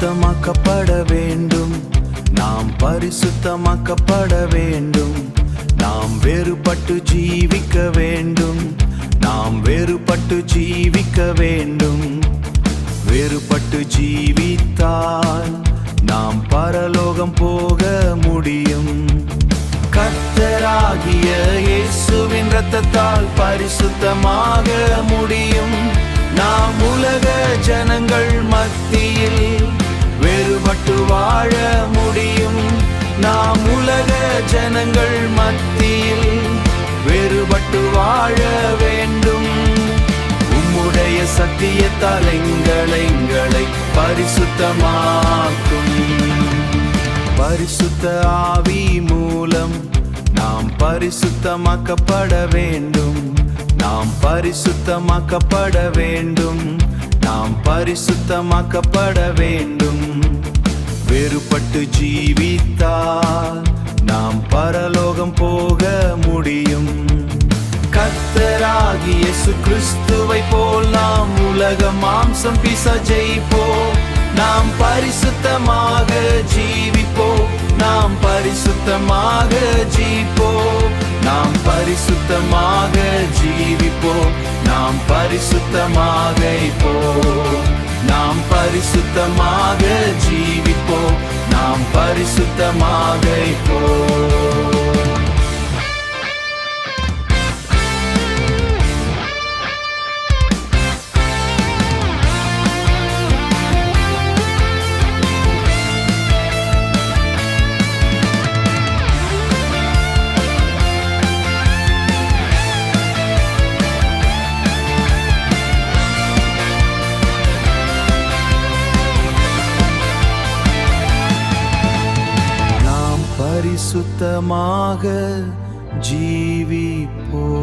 பரிசுத்தமாக்கப்பட வேண்டும், நாம் பரிசுத்தமாக்கப்பட வேண்டும். நாம் வேறுபட்டு ஜீவிக்க வேண்டும், நாம் வேறுபட்டு ஜீவிக்க வேண்டும். வேறுபட்டு ஜீவித்தால் நாம் பரலோகம் போக முடியும். கர்த்தராகிய இயேசுவின் இரத்தத்தால் பரிசுத்தமாக முடியும். நாம் உலக ஜனங்கள் மத்தியில் வேறுபட்டு வாழ முடியும். நாம் உலக ஜனங்கள் மத்தியில் வேறுபட்டு வாழ வேண்டும். உம்முடைய சத்தியத்தால் எங்களை பரிசுத்தமாக்கும். பரிசுத்த ஆவி மூலம் நாம் பரிசுத்தமாக்கப்பட வேண்டும், நாம் பரிசுத்தமாக்கப்பட வேண்டும், நாம் பரிசுத்தமாக்கப்பட வேண்டும். வேறுபட்டு ஜீவித்தால் நாம் பரலோகம் போக முடியும். கர்த்தராகிய இயேசு கிறிஸ்துவை போல் நாம் உலக மாம்சம் பிசாசை போல் நாம் பரிசுத்தமாக ஜீவிப்போம், நாம் பரிசுத்தமாக ஜீவிப்போம், நாம் பரிசுத்தமாக ஜீவிப்போம், நாம் பரிசுத்தமாக இருப்போம், நாம் பரிசுத்தமாக ஜீவிப்போம், நாம் பரிசுத்தமாக இருப்போம். பரிசுத்தமாக ஜீவிப்போம்.